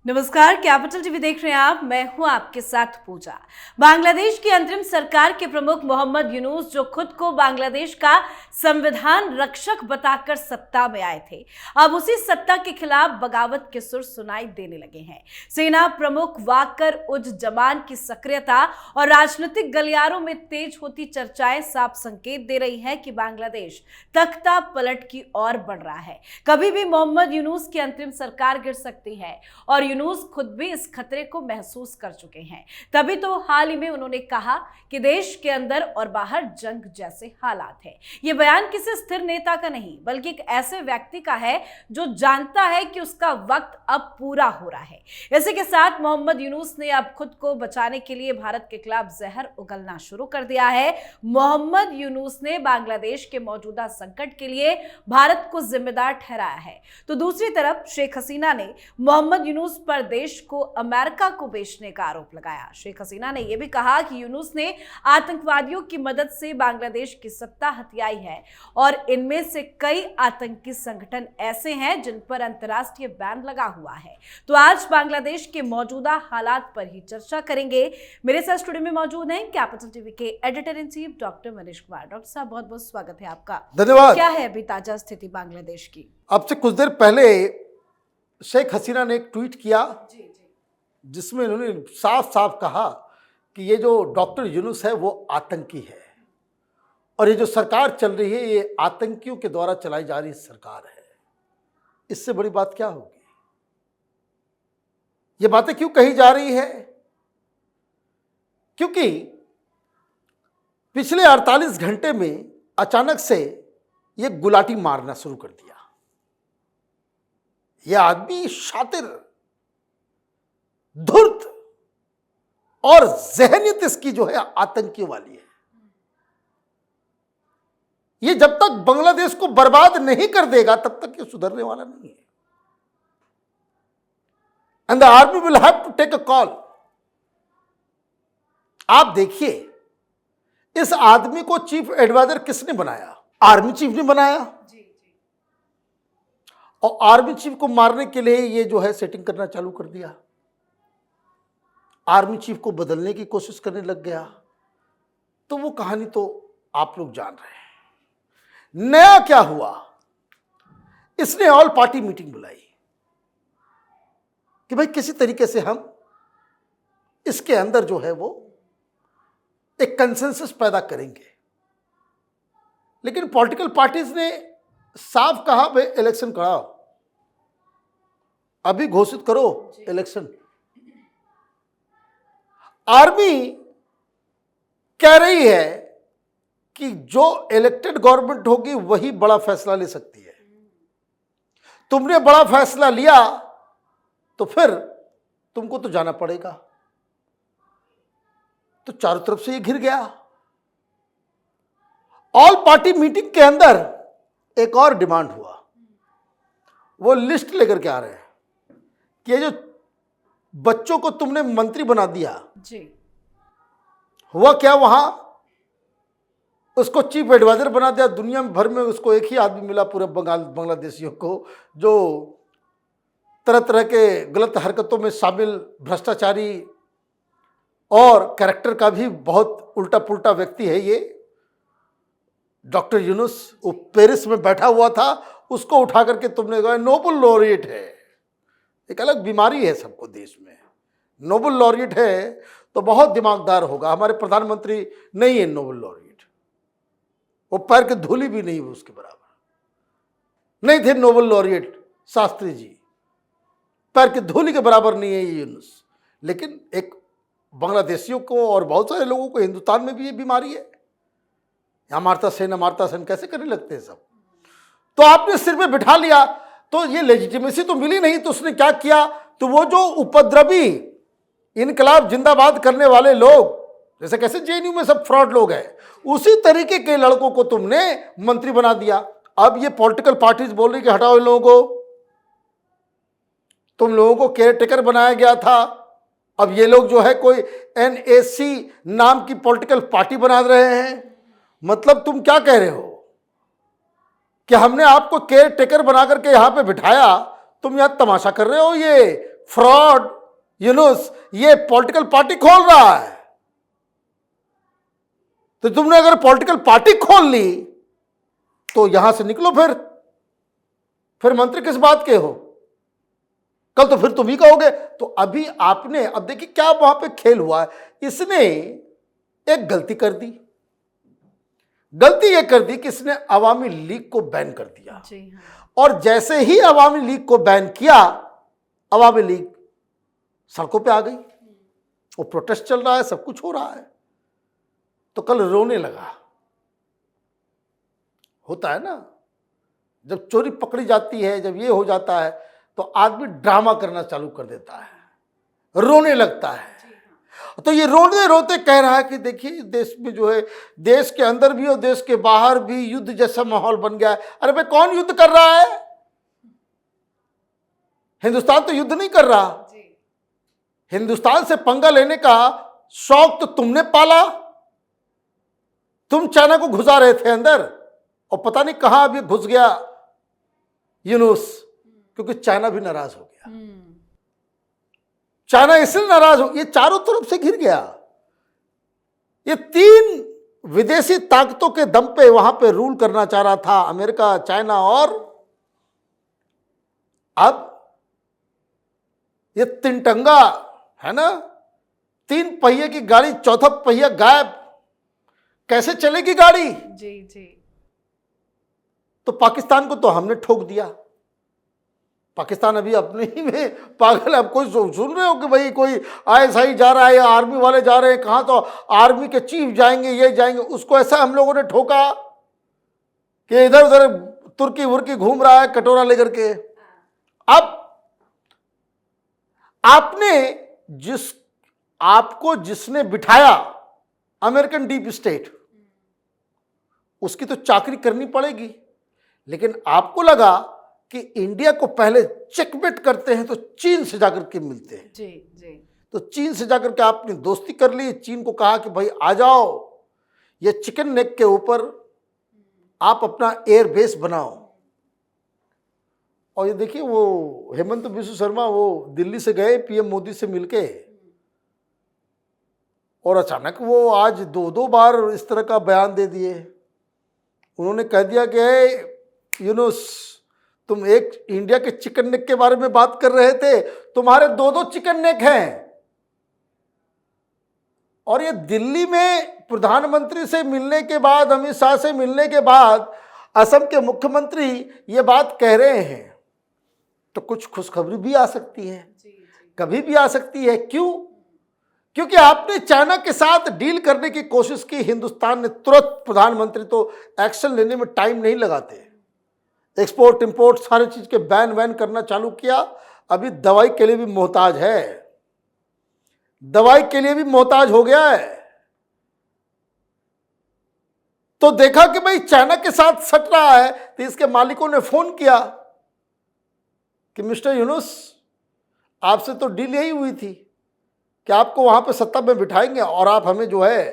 नमस्कार, capital TV देख रहे हैं आप। मैं हूं आपके साथ पूजा। बांग्लादेश की अंतरिम सरकार के प्रमुख मोहम्मद यूनुस, जो खुद को बांग्लादेश का संविधान रक्षक बताकर सत्ता में आए थे, अब उसी सत्ता के खिलाफ बगावत के सुर सुनाई देने लगे हैं। सेना प्रमुख वाकर उज जमान की सक्रियता और राजनीतिक गलियारों में तेज होती चर्चाएं साफ संकेत दे रही हैं कि बांग्लादेश तख्ता पलट की ओर बढ़ रहा है। कभी भी मोहम्मद यूनुस की अंतरिम सरकार गिर सकती है और यूनुस खुद भी इस खतरे को महसूस कर चुके हैं। तभी तो हाल ही में उन्होंने कहा कि देश के अंदर और बाहर जंग जैसे हालात हैं। यह बयान किसी स्थिर नेता का नहीं, बल्कि एक ऐसे व्यक्ति का है जो जानता है कि उसका वक्त अब पूरा हो रहा है। इसी के साथ मोहम्मद यूनुस ने अब खुद को बचाने के लिए भारत के खिलाफ जहर उगलना शुरू कर दिया है। मोहम्मद यूनुस ने बांग्लादेश के मौजूदा संकट के लिए भारत को जिम्मेदार ठहराया है, तो दूसरी तरफ शेख हसीना ने मोहम्मद यूनुस पर देश को अमेरिका को बेचने का आरोप लगाया। शेख हसीना ने यह भी कहा कि यूनुस ने आतंकवादियों की मदद से बांग्लादेश की सत्ता हथियाई है और इनमें से कई आतंकी संगठन ऐसे हैं जिन पर अंतर्राष्ट्रीय बैन लगा हुआ है। तो आज बांग्लादेश के मौजूदा हालात पर ही चर्चा करेंगे। मेरे साथ स्टूडियो में मौजूद हैं कैपिटल टीवी के editor in chief doctor Manish Kumar. Doctor साहब, बहुत बहुत स्वागत है आपका। धन्यवाद। क्या है अभी ताजा स्थिति बांग्लादेश की? अब से कुछ देर पहले शेख हसीना ने एक ट्वीट किया जिसमें उन्होंने साफ साफ कहा कि ये जो डॉक्टर यूनुस है वो आतंकी है और ये जो सरकार चल रही है ये आतंकियों के द्वारा चलाई जा रही सरकार है। इससे बड़ी बात क्या होगी? ये बातें क्यों कही जा रही है? क्योंकि पिछले 48 घंटे में अचानक से ये गुलाटी मारना शुरू कर दिया। यह आदमी शातिर, धूर्त और जहनियत इसकी जो है आतंकियों वाली है। ये जब तक बांग्लादेश को बर्बाद नहीं कर देगा तब तक ये सुधरने वाला नहीं है। And the army will have to take a call. आप देखिए, इस आदमी को चीफ एडवाइजर किसने बनाया? आर्मी चीफ ने बनाया। और आर्मी चीफ को मारने के लिए ये जो है सेटिंग करना चालू कर दिया। आर्मी चीफ को बदलने की कोशिश करने लग गया। तो वो कहानी तो आप लोग जान रहे हैं। नया क्या हुआ? इसने ऑल पार्टी मीटिंग बुलाई कि भाई किसी तरीके से हम इसके अंदर जो है वो एक कंसेंसस पैदा करेंगे। लेकिन पॉलिटिकल पार्टीज ने साफ कहा भाई इलेक्शन कराओ, अभी घोषित करो इलेक्शन। आर्मी कह रही है कि जो इलेक्टेड गवर्नमेंट होगी वही बड़ा फैसला ले सकती है। तुमने बड़ा फैसला लिया तो फिर तुमको तो जाना पड़ेगा। तो चारों तरफ से ये घिर गया। ऑल पार्टी मीटिंग के अंदर एक और डिमांड हुआ। वो लिस्ट लेकर के आ रहे हैं कि ये जो बच्चों को तुमने मंत्री बना दिया जी, हुआ क्या? वहां उसको चीफ एडवाइजर बना दिया। दुनिया भर में उसको एक ही आदमी मिला पूरे बांग्लादेशियों को, जो तरह तरह के गलत हरकतों में शामिल, भ्रष्टाचारी और कैरेक्टर का भी बहुत उल्टा पुल्टा व्यक्ति है ये डॉक्टर यूनुस। वो पेरिस में बैठा हुआ था, उसको उठा करके तुमने कहा नोबेल लॉरिएट है। एक अलग बीमारी है सबको देश में। नोबेल लॉरिएट है तो बहुत दिमागदार होगा। हमारे प्रधानमंत्री नहीं है नोबेल लॉरिएट, वो पैर के धूली भी नहीं उसके बराबर नहीं थे। नोबेल लॉरिएट शास्त्री जी पैर के धूली के बराबर नहीं है ये यूनुस। लेकिन एक बांग्लादेशियों को और बहुत सारे लोगों को हिंदुस्तान में भी ये बीमारी है। अमर्त्य सेन कैसे करने लगते हैं सब। तो आपने सिर पे बिठा लिया तो ये लेजिटिमेसी तो मिली नहीं। तो उसने क्या किया? तो वो जो उपद्रवी इनकलाब जिंदाबाद करने वाले लोग, जैसे कैसे जेएनयू में सब फ्रॉड लोग हैं, उसी तरीके के लड़कों को तुमने मंत्री बना दिया। अब ये पॉलिटिकल पार्टीज बोल रही कि हटाओ इन लोगों को। तुम लोगों को केयर टेकर बनाया गया था, अब ये लोग जो है कोई एनएसी नाम की पॉलिटिकल पार्टी बना रहे हैं। मतलब तुम क्या कह रहे हो कि हमने आपको केयर टेकर बना करके यहां पे बिठाया, तुम यहां तमाशा कर रहे हो। ये फ्रॉड यूनुस ये पॉलिटिकल पार्टी खोल रहा है। तो तुमने अगर पॉलिटिकल पार्टी खोल ली तो यहां से निकलो, फिर मंत्री किस बात के हो? कल तो फिर तुम ही कहोगे। तो अभी आपने, अब देखिए क्या वहां पे खेल हुआ है। इसने एक गलती कर दी। गलती यह कर दी कि इसने अवामी लीग को बैन कर दिया। जी हाँ। और जैसे ही अवामी लीग को बैन किया, अवामी लीग सड़कों पे आ गई। वो प्रोटेस्ट चल रहा है, सब कुछ हो रहा है। तो कल रोने लगा। होता है ना, जब चोरी पकड़ी जाती है, जब ये हो जाता है तो आदमी ड्रामा करना चालू कर देता है, रोने लगता है। तो ये रोते रोते कह रहा है कि देखिए देश में जो है, देश के अंदर भी और देश के बाहर भी युद्ध जैसा माहौल बन गया है। अरे भाई कौन युद्ध कर रहा है? हिंदुस्तान तो युद्ध नहीं कर रहा। हिंदुस्तान से पंगा लेने का शौक तो तुमने पाला। तुम चाइना को घुसा रहे थे अंदर, और पता नहीं कहां अभी घुस गया यूनुस, क्योंकि चाइना भी नाराज हो गया। चाइना इसलिए नाराज हो, ये चारों तरफ से घिर गया। ये 3 विदेशी ताकतों के दम पे वहां पे रूल करना चाह रहा था, अमेरिका, चाइना, और अब ये तिनटंगा है ना, 3 पहिए की गाड़ी, चौथा पहिया गायब। कैसे चलेगी गाड़ी? जी जी। तो पाकिस्तान को तो हमने ठोक दिया। पाकिस्तान अभी अपने ही में पागल है। अब कोई सुन रहे हो कि भाई कोई आईएसआई जा रहा है या आर्मी वाले जा रहे हैं कहां? तो आर्मी के चीफ जाएंगे, ये जाएंगे। उसको ऐसा हम लोगों ने ठोका कि इधर उधर तुर्की वुर्की घूम रहा है कटोरा लेकर के। अब आपको जिसने बिठाया, अमेरिकन डीप स्टेट, उसकी तो चाकरी करनी पड़ेगी। लेकिन आपको लगा कि इंडिया को पहले चेकमेट करते हैं तो चीन से जाकर के मिलते हैं। जी जी। तो चीन से जाकर के आपने दोस्ती कर ली। चीन को कहा कि भाई आ जाओ, ये चिकन नेक के ऊपर आप अपना एयर बेस बनाओ। और ये देखिए वो हेमंत बिस्व शर्मा वो दिल्ली से गए पीएम मोदी से मिलके, और अचानक वो आज 2-2 बार इस तरह का बयान दे दिए। उन्होंने कह दिया कि यूनुस, तुम एक इंडिया के चिकन नेक के बारे में बात कर रहे थे, तुम्हारे 2-2 चिकन नेक हैं। और ये दिल्ली में प्रधानमंत्री से मिलने के बाद, अमित शाह से मिलने के बाद असम के मुख्यमंत्री ये बात कह रहे हैं, तो कुछ खुशखबरी भी आ सकती है, कभी भी आ सकती है। क्यों? क्योंकि आपने चाइना के साथ डील करने की कोशिश की। हिंदुस्तान ने तुरंत, प्रधानमंत्री तो एक्शन लेने में टाइम नहीं लगाते, एक्सपोर्ट इंपोर्ट सारी चीज के बैन वैन करना चालू किया। अभी दवाई के लिए भी मोहताज है, दवाई के लिए भी मोहताज हो गया है। तो देखा कि भाई चाइना के साथ सट रहा है, तो इसके मालिकों ने फोन किया कि मिस्टर यूनुस, आपसे तो डील यही हुई थी कि आपको वहां पे सत्ता में बिठाएंगे और आप हमें जो है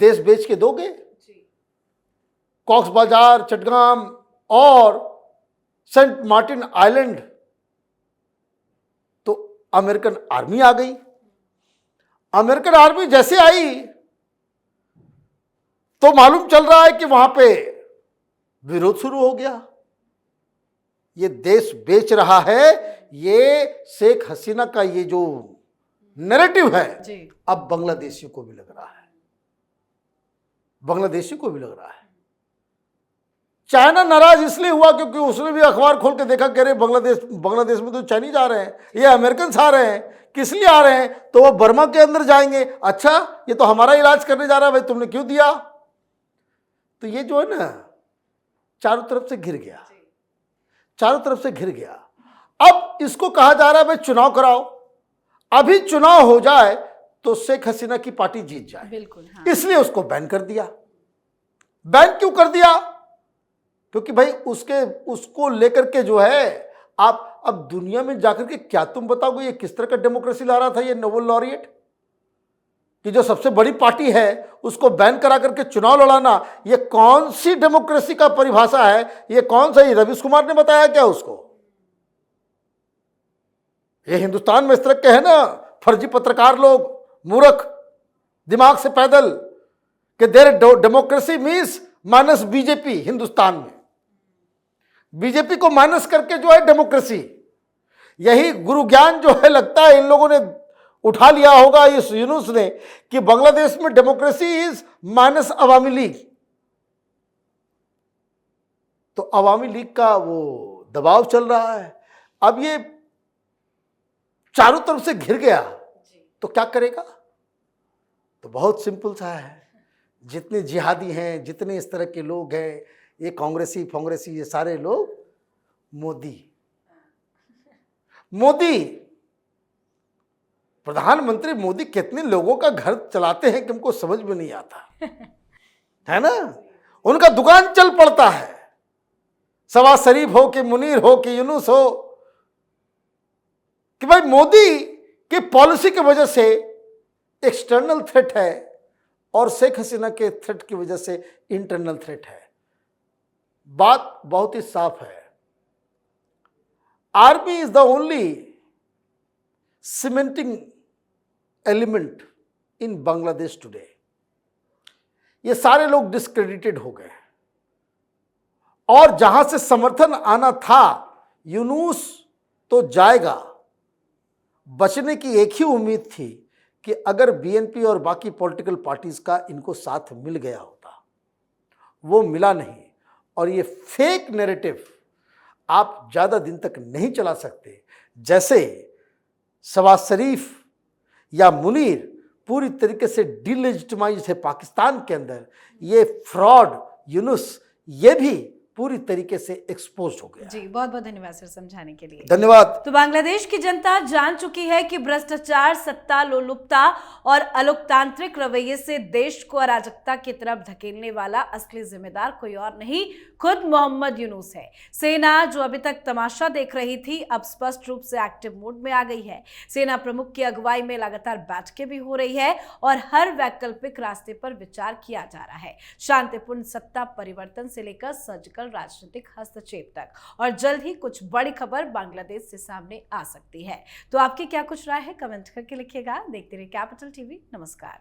देश बेच के दोगे। कॉक्स बाजार, चटगाम और सेंट मार्टिन आइलैंड। तो अमेरिकन आर्मी आ गई। अमेरिकन आर्मी जैसे आई तो मालूम चल रहा है कि वहां पे विरोध शुरू हो गया। ये देश बेच रहा है, ये शेख हसीना का ये जो नैरेटिव है जी, अब बांग्लादेशियों को भी लग रहा है, बांग्लादेशियों को भी लग रहा है। चाइना नाराज इसलिए हुआ क्योंकि उसने भी अखबार खोल के देखा कि अरे बांग्लादेश में तो चाइनीज आ रहे हैं, ये अमेरिकन आ रहे हैं। किस लिए आ रहे हैं? तो वो बर्मा के अंदर जाएंगे। अच्छा, ये तो हमारा इलाज करने जा रहा है, भाई तुमने क्यों दिया? तो ये जो है ना, चारों तरफ से घिर गया, चारों तरफ से घिर गया। अब इसको कहा जा रहा है भाई चुनाव कराओ, अभी चुनाव हो जाए तो शेख हसीना की पार्टी जीत जाए। बिल्कुल हाँ। इसलिए उसको बैन कर दिया। बैन क्यों कर दिया? क्योंकि भाई उसको लेकर के जो है, आप अब दुनिया में जाकर के क्या तुम बताओगे ये किस तरह का डेमोक्रेसी ला रहा था ये नोबेल लॉरिएट, कि जो सबसे बड़ी पार्टी है उसको बैन करा करके चुनाव लड़ाना, ये कौन सी डेमोक्रेसी का परिभाषा है? ये कौन सा, ये रवीश कुमार ने बताया क्या उसको? ये हिंदुस्तान में इस तरह के है ना फर्जी पत्रकार लोग, मूर्ख, दिमाग से पैदल, कि their democracy means minus BJP. Hindustan में बीजेपी को माइनस करके जो है डेमोक्रेसी, यही गुरु ज्ञान जो है लगता है इन लोगों ने उठा लिया होगा इस यूनुस ने, कि बांग्लादेश में democracy is minus Awami league. तो अवामी लीग का वो दबाव चल रहा है। अब ये चारों तरफ से घिर गया तो क्या करेगा? तो बहुत सिंपल सा है, जितने जिहादी हैं, जितने इस तरह के लोग हैं, ये कांग्रेसी फोंग्रेसी, ये सारे लोग मोदी प्रधानमंत्री मोदी कितने लोगों का घर चलाते हैं कि हमको समझ में नहीं आता है ना। उनका दुकान चल पड़ता है, शहबाज शरीफ हो कि मुनीर हो कि यूनुस हो, कि भाई मोदी की पॉलिसी की वजह से एक्सटर्नल थ्रेट है और शेख हसीना के थ्रेट की वजह से इंटरनल थ्रेट है। बात बहुत ही साफ है। Army is the only cementing element in Bangladesh today. ये सारे लोग डिस्क्रेडिटेड हो गए और जहां से समर्थन आना था, यूनुस तो जाएगा, बचने की एक ही उम्मीद थी कि अगर बीएनपी और बाकी पॉलिटिकल पार्टीज का इनको साथ मिल गया होता, वो मिला नहीं। और ये फेक नैरेटिव आप ज़्यादा दिन तक नहीं चला सकते। जैसे शहबाज शरीफ या मुनीर पूरी तरीके से डिलेजिटिमाइज है पाकिस्तान के अंदर, ये फ्रॉड यूनुस ये भी पूरी तरीके से एक्सपोज हो गया। जी, बहुत बहुत धन्यवाद सर समझाने के लिए। धन्यवाद। तो बांग्लादेश की जनता जान चुकी है कि भ्रष्टाचार, सत्ता लोलुपता और अलोकतांत्रिक रवैये से देश को अराजकता की तरफ धकेलने वाला असली जिम्मेदार कोई और नहीं, खुद मोहम्मद यूनुस है। सेना जो अभी तक तमाशा देख रही थी, अब स्पष्ट रूप से एक्टिव मोड में आ गई है। सेना प्रमुख की अगुवाई में लगातार बैठकें भी हो रही है और हर वैकल्पिक रास्ते पर विचार किया जा रहा है, शांतिपूर्ण सत्ता परिवर्तन से लेकर सर्जिकल राजनीतिक हस्तक्षेप तक। और जल्द ही कुछ बड़ी खबर बांग्लादेश से सामने आ सकती है। तो आपकी क्या कुछ राय है, कमेंट करके लिखिएगा। देखते रहिए कैपिटल टीवी। नमस्कार।